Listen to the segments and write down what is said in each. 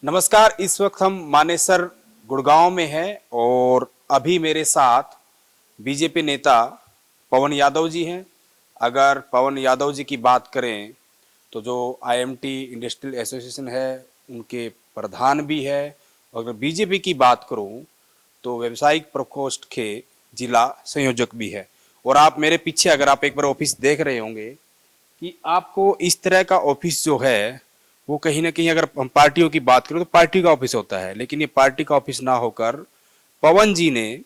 नमस्कार। इस वक्त हम मानेसर गुड़गांव में हैं और अभी मेरे साथ बीजेपी नेता पवन यादव जी हैं। अगर पवन यादव जी की बात करें तो जो आईएमटी इंडस्ट्रियल एसोसिएशन है उनके प्रधान भी है। और अगर बीजेपी की बात करूं तो व्यवसायिक प्रकोष्ठ के जिला संयोजक भी है। और आप मेरे पीछे अगर आप एक बार ऑफिस देख रहे होंगे कि आपको इस तरह का ऑफिस जो है वो कहीं ना कहीं, अगर हम पार्टियों की बात करें तो पार्टी का ऑफिस होता है, लेकिन ये पार्टी का ऑफिस ना होकर पवन जी ने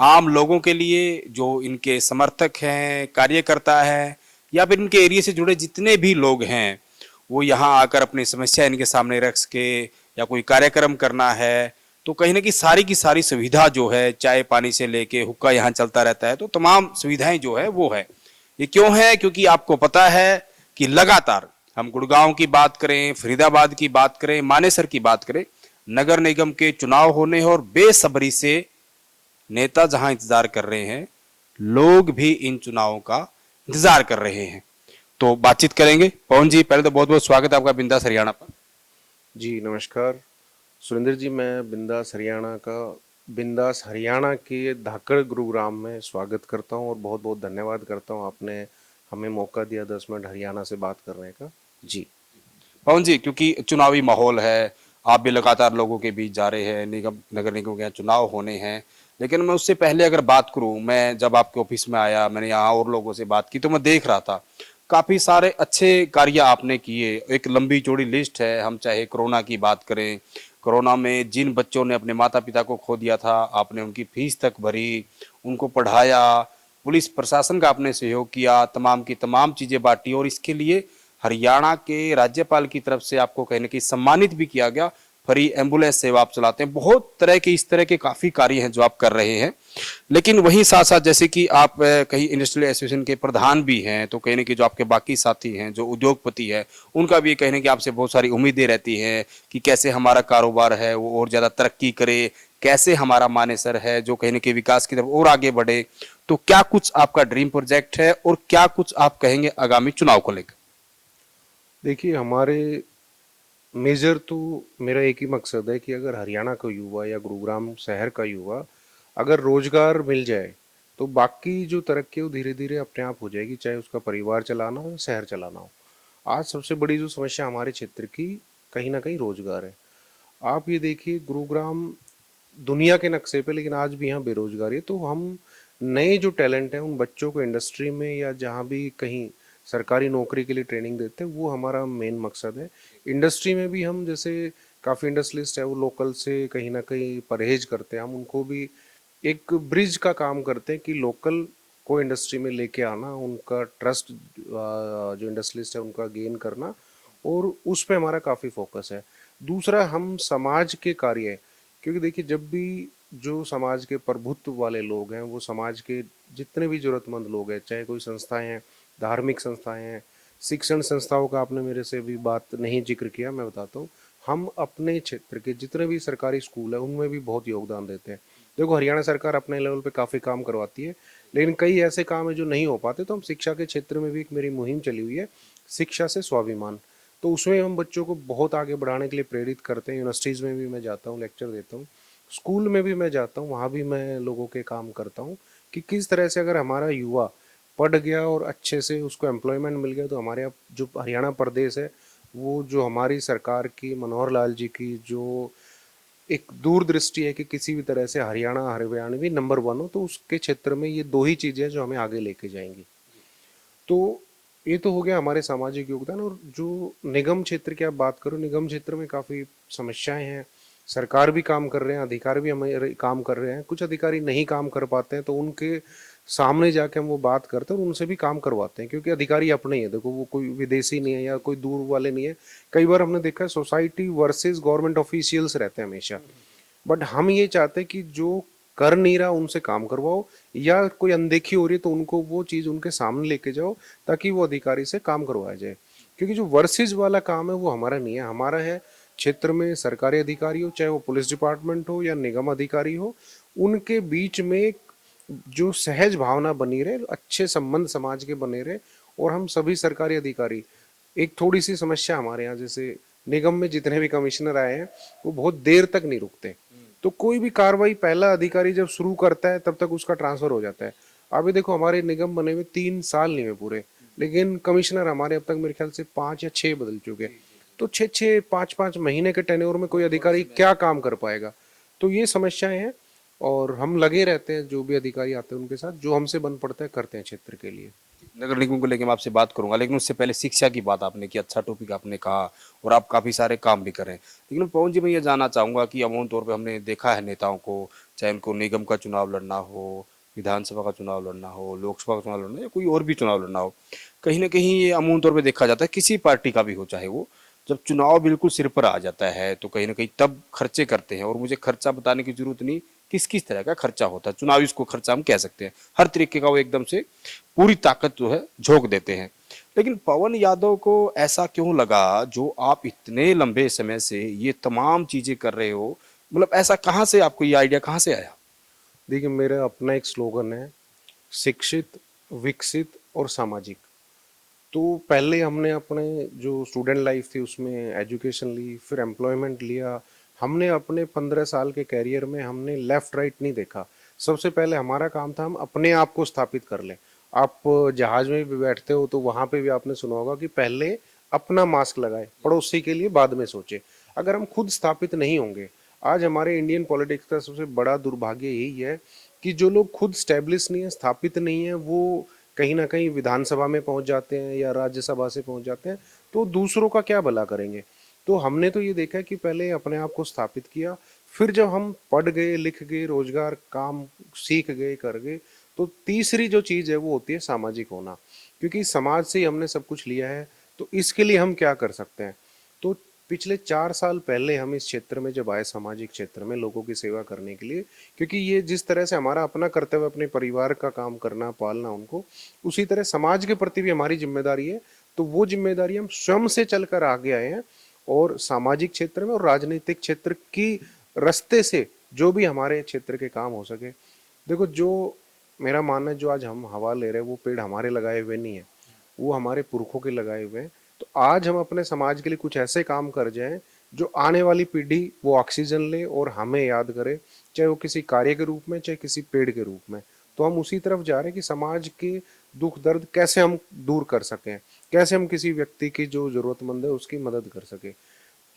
आम लोगों के लिए, जो इनके समर्थक हैं, कार्यकर्ता है या फिर इनके एरिया से जुड़े जितने भी लोग हैं, वो यहाँ आकर अपनी समस्या इनके सामने रख सके या कोई कार्यक्रम करना है तो कहीं ना कहीं सारी की सारी सुविधा जो है, चाय पानी से लेके हुक्का यहाँ चलता रहता है, तो तमाम सुविधाएं जो है वो है। ये क्यों है? क्योंकि आपको पता है कि लगातार हम गुड़गांव की बात करें, फरीदाबाद की बात करें, मानेसर की बात करें, नगर निगम के चुनाव होने हैं और बेसब्री से नेता जहां इंतजार कर रहे हैं, लोग भी इन चुनावों का इंतजार कर रहे हैं। तो बातचीत करेंगे। पवन जी, पहले तो बहुत बहुत स्वागत है आपका बिंदास हरियाणा पर। जी नमस्कार सुरेंद्र जी। मैं बिंदास हरियाणा के धाकड़ गुरुग्राम में स्वागत करता हूं और बहुत बहुत धन्यवाद करता हूं, आपने हमें मौका दिया 10 मिनट हरियाणा से बात करने का। जी पवन जी, क्योंकि चुनावी माहौल है, आप भी लगातार लोगों के बीच जा रहे हैं, निगम नगर निगम के यहाँ चुनाव होने हैं, लेकिन मैं उससे पहले अगर बात करूं, मैं जब आपके ऑफिस में आया, मैंने यहाँ और लोगों से बात की तो मैं देख रहा था काफी सारे अच्छे कार्य आपने किए। एक लंबी चौड़ी लिस्ट है। हम चाहे कोरोना की बात करें, कोरोना में जिन बच्चों ने अपने माता पिता को खो दिया था, आपने उनकी फीस तक भरी, उनको पढ़ाया, पुलिस प्रशासन का आपने सहयोग किया, तमाम की तमाम चीजें बांटी और इसके लिए हरियाणा के राज्यपाल की तरफ से आपको कहीं ना कहीं सम्मानित भी किया गया। फ्री एम्बुलेंस सेवा आप चलाते हैं, बहुत तरह के इस तरह के काफी कार्य हैं जो आप कर रहे हैं। लेकिन वहीं साथ साथ जैसे कि आप कहीं इंडस्ट्रियल एसोसिएशन के प्रधान भी हैं, तो कहीं ना कहीं जो आपके बाकी साथी हैं जो उद्योगपति है, उनका भी कहीं ना कहीं आपसे बहुत सारी उम्मीदें रहती हैं कि कैसे हमारा कारोबार है वो और ज्यादा तरक्की करे, कैसे हमारा मानेसर है जो कहीं ना कहीं विकास की तरफ और आगे बढ़े। तो क्या कुछ आपका ड्रीम प्रोजेक्ट है और क्या कुछ आप कहेंगे आगामी चुनाव को लेकर? देखिए, हमारे मेजर तो मेरा एक ही मकसद है कि अगर हरियाणा का युवा या गुरुग्राम शहर का युवा अगर रोजगार मिल जाए तो बाकी जो तरक्की है वो धीरे धीरे अपने आप हो जाएगी, चाहे उसका परिवार चलाना हो या शहर चलाना हो। आज सबसे बड़ी जो समस्या हमारे क्षेत्र की कहीं ना कहीं रोजगार है। आप ये देखिए, गुरुग्राम दुनिया के नक्शे पे, लेकिन आज भी यहाँ बेरोजगारी है। तो हम नए जो टैलेंट हैं उन बच्चों को इंडस्ट्री में या जहाँ भी कहीं सरकारी नौकरी के लिए ट्रेनिंग देते हैं, वो हमारा मेन मकसद है। इंडस्ट्री में भी हम जैसे काफ़ी इंडस्ट्रियलिस्ट है वो लोकल से कहीं ना कहीं परहेज करते हैं, हम उनको भी एक ब्रिज का काम करते हैं कि लोकल को इंडस्ट्री में लेके आना, उनका ट्रस्ट जो इंडस्ट्रियलिस्ट है उनका गेन करना, और उस पे हमारा काफ़ी फोकस है। दूसरा, हम समाज के कार्य, क्योंकि देखिए जब भी जो समाज के प्रभुत्व वाले लोग हैं, वो समाज के जितने भी जरूरतमंद लोग हैं, चाहे कोई संस्थाएं हैं, धार्मिक संस्थाएं हैं, शिक्षण संस्थाओं का आपने मेरे से भी बात नहीं जिक्र किया, मैं बताता हूँ। हम अपने क्षेत्र के जितने भी सरकारी स्कूल है उनमें भी बहुत योगदान देते हैं। देखो, हरियाणा सरकार अपने लेवल पे काफ़ी काम करवाती है, लेकिन कई ऐसे काम है जो नहीं हो पाते, तो हम शिक्षा के क्षेत्र में भी एक मेरी मुहिम चली हुई है, शिक्षा से स्वाभिमान। तो उसमें हम बच्चों को बहुत आगे बढ़ाने के लिए प्रेरित करते हैं। यूनिवर्सिटीज़ में भी मैं जाता हूँ, लेक्चर देता हूँ, स्कूल में भी मैं जाता हूँ, वहाँ भी मैं लोगों के काम करता हूँ कि किस तरह से अगर हमारा युवा पढ़ गया और अच्छे से उसको एम्प्लॉयमेंट मिल गया तो हमारे यहाँ जो हरियाणा प्रदेश है, वो जो हमारी सरकार की, मनोहर लाल जी की जो एक दूरदृष्टि है कि किसी भी तरह से हरियाणा हरियाणवी नंबर वन हो, तो उसके क्षेत्र में ये दो ही चीज़ें हैं जो हमें आगे लेके जाएंगी। तो ये तो हो गया हमारे सामाजिक योगदान। और जो निगम क्षेत्र की आप बात करो, निगम क्षेत्र में काफ़ी समस्याएं हैं। सरकार भी काम कर रहे हैं, अधिकारी भी हमारे काम कर रहे हैं, कुछ अधिकारी नहीं काम कर पाते हैं, तो उनके सामने जाके हम वो बात करते हैं और उनसे भी काम करवाते हैं, क्योंकि अधिकारी अपने ही है। देखो, वो कोई विदेशी नहीं है या कोई दूर वाले नहीं है। कई बार हमने देखा है सोसाइटी वर्सेस गवर्नमेंट ऑफिशियल्स रहते हैं हमेशा, बट हम ये चाहते हैं कि जो कर नहीं रहा उनसे काम करवाओ, या कोई अनदेखी हो रही है तो उनको वो चीज़ उनके सामने लेके जाओ ताकि वो अधिकारी से काम करवाया जाए। क्योंकि जो वर्सेज वाला काम है वो हमारा नहीं है, हमारा है क्षेत्र में सरकारी अधिकारी हो, चाहे वो पुलिस डिपार्टमेंट हो या निगम अधिकारी हो, उनके बीच में जो सहज भावना बनी रहे, अच्छे संबंध समाज के बने रहे। और हम सभी सरकारी अधिकारी, एक थोड़ी सी समस्या हमारे यहाँ जैसे निगम में जितने भी कमिश्नर आए हैं वो बहुत देर तक नहीं रुकते। तो कोई भी कार्रवाई पहला अधिकारी जब शुरू करता है तब तक उसका ट्रांसफर हो जाता है। अभी देखो हमारे निगम बने हुए 3 साल नहीं हुए पूरे, लेकिन कमिश्नर हमारे अब तक मेरे ख्याल से 5 या 6 बदल चुके हैं। तो 6-6, 5-5 महीने के टेन्योर में कोई अधिकारी क्या काम कर पाएगा? तो ये समस्याएं हैं और हम लगे रहते हैं, जो भी अधिकारी आते हैं उनके साथ जो हमसे बन पड़ता है करते हैं क्षेत्र के लिए। नगर निगम को लेकर मैं आपसे बात करूंगा, लेकिन उससे पहले शिक्षा की बात आपने की, अच्छा टॉपिक आपने कहा और आप काफी सारे काम भी कर रहे हैं। लेकिन पवन जी, मैं ये जानना चाहूंगा कि अमूमन तौर पे हमने देखा है नेताओं को, चाहे उनको निगम का चुनाव लड़ना हो, विधानसभा का चुनाव लड़ना हो, लोकसभा का चुनाव लड़ना या कोई और भी चुनाव लड़ना हो, कहीं ना कहीं ये अमूमन तौर पे देखा जाता है, किसी पार्टी का भी हो चाहे वो, जब चुनाव बिल्कुल सिर पर आ जाता है तो कहीं ना कहीं तब खर्चे करते हैं। और मुझे खर्चा बताने की जरूरत नहीं, किस किस तरह का खर्चा होता है, चुनावी उसको खर्चा हम कह सकते हैं, हर तरीके का वो एकदम से पूरी ताकत जो है झोंक देते हैं। लेकिन पवन यादव को ऐसा क्यों लगा, जो आप इतने लंबे समय से ये तमाम चीजें कर रहे हो, मतलब ऐसा कहाँ से आपको ये आइडिया कहाँ से आया? देखिए मेरा अपना एक स्लोगन है, शिक्षित, विकसित और सामाजिक। तो पहले हमने अपने जो स्टूडेंट लाइफ थी उसमें एजुकेशन ली, फिर एम्प्लॉयमेंट लिया। हमने अपने 15 साल के कैरियर में हमने लेफ्ट राइट नहीं देखा। सबसे पहले हमारा काम था हम अपने आप को स्थापित कर लें। आप जहाज में भी बैठते हो तो वहां पे भी आपने सुना होगा कि पहले अपना मास्क लगाए, पड़ोसी के लिए बाद में सोचे। अगर हम खुद स्थापित नहीं होंगे, आज हमारे इंडियन पॉलिटिक्स का सबसे बड़ा दुर्भाग्य यही है कि जो लोग खुद स्टेब्लिश नहीं है, स्थापित नहीं है, वो कहीं ना कहीं विधानसभा में पहुंच जाते हैं या राज्यसभा से पहुंच जाते हैं, तो दूसरों का क्या भला करेंगे। तो हमने तो ये देखा कि पहले अपने आप को स्थापित किया, फिर जब हम पढ़ गए, लिख गए, रोजगार काम सीख गए, कर गए, तो तीसरी जो चीज है वो होती है सामाजिक होना। क्योंकि समाज से ही हमने सब कुछ लिया है, तो इसके लिए हम क्या कर सकते हैं। तो पिछले 4 साल पहले हम इस क्षेत्र में जब आए, सामाजिक क्षेत्र में लोगों की सेवा करने के लिए, क्योंकि ये जिस तरह से हमारा अपना कर्तव्य अपने परिवार का काम करना, पालना उनको, उसी तरह समाज के प्रति भी हमारी जिम्मेदारी है। तो वो जिम्मेदारी हम स्वयं से चलकर आगे आए हैं और सामाजिक क्षेत्र में और राजनीतिक क्षेत्र की रास्ते से जो भी हमारे क्षेत्र के काम हो सके। देखो, जो मेरा मानना है, जो आज हम हवा ले रहे हैं वो पेड़ हमारे लगाए हुए नहीं है, वो हमारे पुरखों के लगाए हुए हैं। तो आज हम अपने समाज के लिए कुछ ऐसे काम कर जाएं जो आने वाली पीढ़ी वो ऑक्सीजन ले और हमें याद करे, चाहे वो किसी कार्य के रूप में, चाहे किसी पेड़ के रूप में। तो हम उसी तरफ जा रहे हैं कि समाज के दुख दर्द कैसे हम दूर कर सकें, कैसे हम किसी व्यक्ति की जो जरूरतमंद है उसकी मदद कर सके।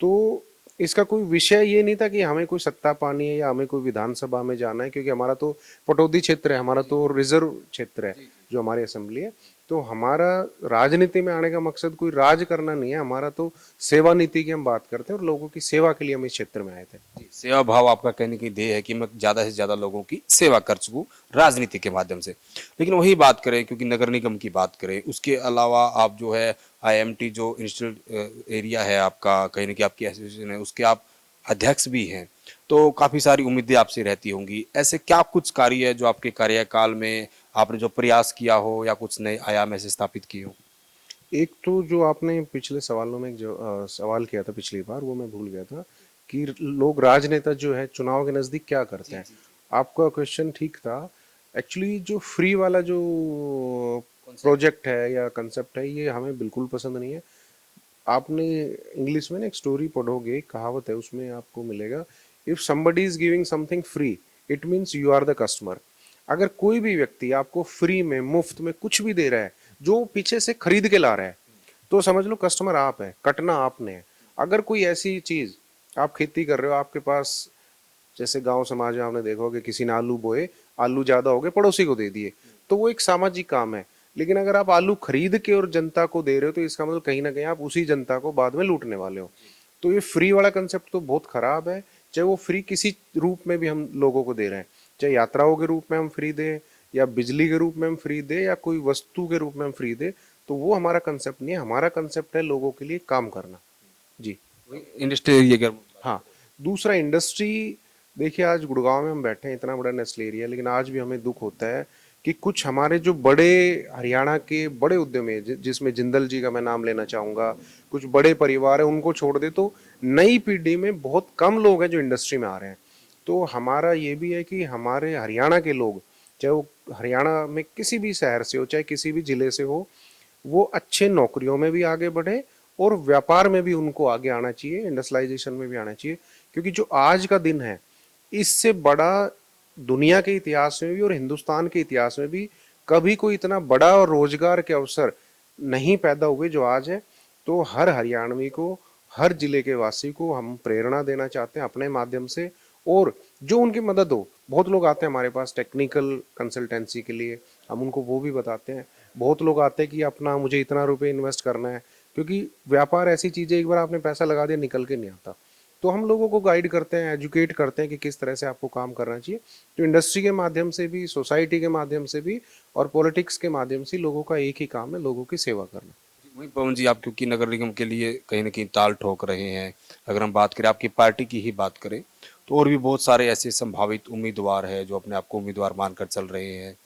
तो इसका कोई विषय ये नहीं था कि हमें कोई सत्ता पानी है या हमें कोई विधानसभा में जाना है, क्योंकि हमारा तो पटौदी क्षेत्र है, हमारा तो रिजर्व क्षेत्र है जो हमारी असेंबली है। तो हमारा राजनीति में आने का मकसद कोई राज करना नहीं है, हमारा तो सेवा नीति की हम बात करते हैं और लोगों की सेवा के लिए हम इस क्षेत्र में आए थे। जी, सेवा भाव आपका कहने की ध्येय है कि मैं ज्यादा से ज्यादा लोगों की सेवा कर सकूं राजनीति के माध्यम से। लेकिन वही बात करें, क्योंकि नगर निगम की बात करें, उसके अलावा आप जो है आईएमटी जो इंडस्ट्रियल एरिया है आपका, कहीं ना कहीं आपकी एसोसिएशन है, उसके आप अध्यक्ष भी हैं, तो काफी सारी उम्मीदें आपसे रहती होंगी। ऐसे क्या कुछ कार्य है जो आपके कार्यकाल में आपने जो प्रयास किया हो या कुछ नए आयाम ऐसे स्थापित किए हो? एक तो जो आपने पिछले सवालों में जो सवाल किया था पिछली बार, वो मैं भूल गया था कि लोग राजनेता जो है चुनाव के नजदीक क्या करते हैं। आपका क्वेश्चन ठीक था। एक्चुअली जो फ्री वाला जो प्रोजेक्ट है या कंसेप्ट है, ये हमें बिल्कुल पसंद नहीं है। आपने इंग्लिश में ना एक स्टोरी पढ़ोगे, एक कहावत है, उसमें आपको मिलेगा, if somebody is giving something free it means you are the customer. अगर कोई भी व्यक्ति आपको फ्री में, मुफ्त में कुछ भी दे रहा है जो पीछे से खरीद के ला रहा है, तो समझ लो कस्टमर आप है, कटना आपने है। अगर कोई ऐसी चीज, आप खेती कर रहे हो, आपके पास, जैसे गांव समाज में आपने देखा होगा कि किसी ने आलू बोए, आलू ज्यादा हो गए, पड़ोसी को दे दिए, तो वो एक सामाजिक काम है। लेकिन अगर आप आलू खरीद के और जनता को दे रहे हो, तो इसका मतलब कहीं ना कहीं आप उसी जनता को बाद में लूटने वाले हो। तो ये फ्री वाला कंसेप्ट तो बहुत खराब है। चाहे वो फ्री किसी रूप में भी हम लोगों को दे रहे हैं, चाहे यात्राओं के रूप में हम फ्री दें या बिजली के रूप में हम फ्री दें या कोई वस्तु के रूप में हम फ्री दें, तो वो हमारा कंसेप्ट नहीं है। हमारा कंसेप्ट है लोगों के लिए काम करना। जी। इंडस्ट्रियल एरिया का? हाँ। दूसरा इंडस्ट्री, देखिए आज गुड़गांव में हम बैठे हैं, इतना बड़ा नेस्ले एरिया, लेकिन आज भी हमें दुख होता है कि कुछ हमारे जो बड़े हरियाणा के बड़े उद्यमी हैं, जिसमें जिंदल जी का मैं नाम लेना चाहूंगा, कुछ बड़े परिवार है, उनको छोड़ दे तो नई पीढ़ी में बहुत कम लोग हैं जो इंडस्ट्री में आ रहे हैं। तो हमारा ये भी है कि हमारे हरियाणा के लोग, चाहे वो हरियाणा में किसी भी शहर से हो, चाहे किसी भी जिले से हो, वो अच्छे नौकरियों में भी आगे बढ़े और व्यापार में भी उनको आगे आना चाहिए, इंडस्ट्रियलाइजेशन में भी आना चाहिए, क्योंकि जो आज का दिन है इससे बड़ा दुनिया के इतिहास में भी और हिंदुस्तान के इतिहास में भी कभी कोई इतना बड़ा और रोजगार के अवसर नहीं पैदा हुए जो आज है। तो हर हरियाणवी को, हर जिले के वासी को हम प्रेरणा देना चाहते हैं अपने माध्यम से, और जो उनकी मदद हो। बहुत लोग आते हैं हमारे पास टेक्निकल कंसल्टेंसी के लिए, हम उनको वो भी बताते हैं। बहुत लोग आते हैं कि अपना मुझे इतना रुपए इन्वेस्ट करना है, क्योंकि व्यापार ऐसी चीज है एक बार आपने पैसा लगा दिया निकल के नहीं आता। तो हम लोगों को गाइड करते हैं, एजुकेट करते हैं कि किस तरह से आपको काम करना चाहिए। तो इंडस्ट्री के माध्यम से भी, सोसाइटी के माध्यम से भी और पॉलिटिक्स के माध्यम से लोगों का एक ही काम है, लोगों की सेवा करना। वही पवन जी, आप क्योंकि नगर निगम के लिए कहीं ना कहीं ताल ठोक रहे हैं, अगर हम बात करें आपकी पार्टी की ही बात करें तो और भी बहुत सारे ऐसे संभावित उम्मीदवार हैं जो अपने आप को उम्मीदवार मानकर चल रहे हैं।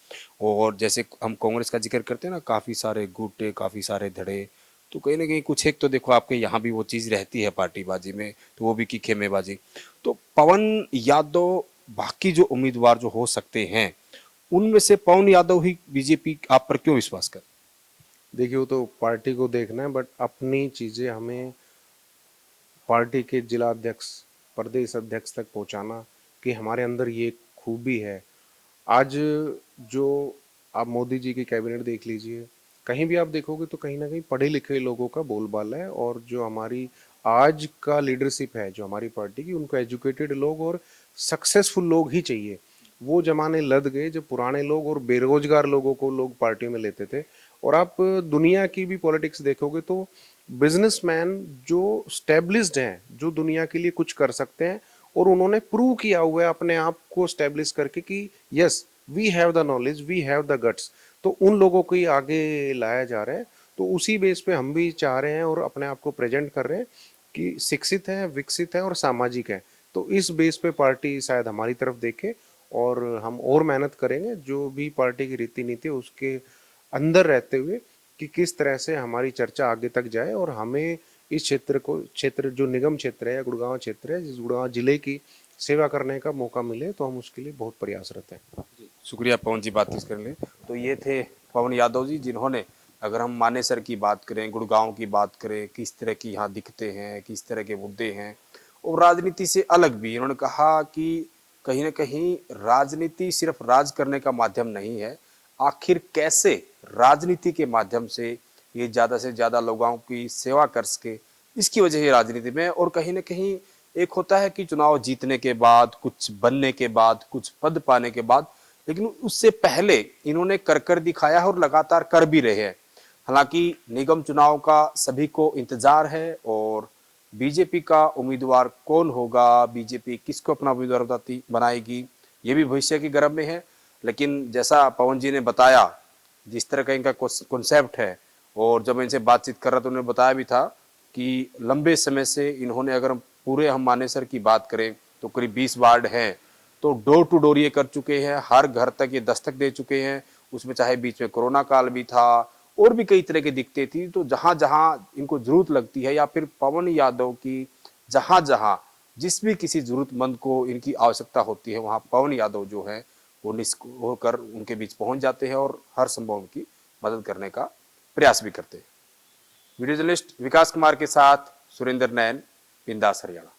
और जैसे हम कांग्रेस का जिक्र करते हैं ना, काफ़ी सारे गुट, काफ़ी सारे धड़े, तो कहीं ना कहीं कुछ एक तो देखो आपके यहाँ भी वो चीज़ रहती है पार्टीबाजी में, तो वो भी की खेमेबाजी। तो पवन यादव बाकी जो उम्मीदवार जो हो सकते हैं उनमें से पवन यादव ही बीजेपी आप पर क्यों विश्वास कर? देखिए वो तो पार्टी को देखना है, बट अपनी चीजें हमें पार्टी के जिला अध्यक्ष, प्रदेश अध्यक्ष तक पहुंचाना कि हमारे अंदर ये खूबी है। आज जो आप मोदी जी की कैबिनेट देख लीजिए, कहीं भी आप देखोगे तो कहीं ना कहीं पढ़े लिखे लोगों का बोलबाला है, और जो हमारी आज का लीडरशिप है जो हमारी पार्टी की, उनको एजुकेटेड लोग और सक्सेसफुल लोग ही चाहिए। वो जमाने लद गए जब पुराने लोग और बेरोजगार लोगों को लोग पार्टी में लेते थे। और आप दुनिया की भी पॉलिटिक्स देखोगे तो बिजनेसमैन जो स्टेब्लिश्ड हैं, जो दुनिया के लिए कुछ कर सकते हैं, और उन्होंने प्रूव किया हुआ है अपने आप को स्टेब्लिश करके कि yes we have the knowledge, we have the guts, तो उन लोगों को ही आगे लाया जा रहा है। तो उसी बेस पे हम भी चाह रहे हैं और अपने आप को प्रेजेंट कर रहे हैं कि शिक्षित है, विकसित है और सामाजिक है। तो इस बेस पे पार्टी शायद हमारी तरफ देखे, और हम और मेहनत करेंगे जो भी पार्टी की रीति नीति उसके अंदर रहते हुए कि किस तरह से हमारी चर्चा आगे तक जाए, और हमें इस क्षेत्र जो निगम क्षेत्र है या गुड़गांव क्षेत्र है, जिस गुड़गांव जिले की सेवा करने का मौका मिले तो हम उसके लिए बहुत प्रयासरत हैं। शुक्रिया पवन जी बातचीत करने के लिए। तो ये थे पवन यादव जी, जिन्होंने, अगर हम मानेसर की बात करें, गुड़गांव की बात करें, किस तरह की यहाँ दिखते हैं, किस तरह के मुद्दे हैं, और राजनीति से अलग भी इन्होंने कहा कि कहीं ना कहीं राजनीति सिर्फ राज करने का माध्यम नहीं है, आखिर कैसे राजनीति के माध्यम से ये ज़्यादा से ज़्यादा लोगों की सेवा कर सके, इसकी वजह है राजनीति में। और कहीं ना कहीं एक होता है कि चुनाव जीतने के बाद, कुछ बनने के बाद, कुछ पद पाने के बाद, लेकिन उससे पहले इन्होंने कर दिखाया है और लगातार कर भी रहे हैं। हालांकि निगम चुनाव का सभी को इंतजार है, और बीजेपी का उम्मीदवार कौन होगा, बीजेपी किसको अपना उम्मीदवार बनाएगी, ये भी भविष्य की गर्भ में है। लेकिन जैसा पवन जी ने बताया, जिस तरह का इनका कॉन्सेप्ट है, और जब मैं इनसे बातचीत कर रहा था उन्होंने बताया भी था कि लंबे समय से इन्होंने, अगर पूरे हम मानेसर की बात करें तो करीब 20 वार्ड हैं, तो डोर टू डोर ये कर चुके हैं, हर घर तक ये दस्तक दे चुके हैं। उसमें चाहे बीच में कोरोना काल भी था और भी कई तरह की दिक्कतें थी, तो जहां जहां इनको जरूरत लगती है, या फिर पवन यादव की जहां जहां जिस भी किसी जरूरतमंद को इनकी आवश्यकता होती है, वहां पवन यादव जो है वो होकर उनके बीच पहुंच जाते हैं और हर संभव उनकी मदद करने का प्रयास भी करते हैं। वीडियो जर्नलिस्ट विकास कुमार के साथ सुरेंद्र नैन, बिंदास हरियाणा।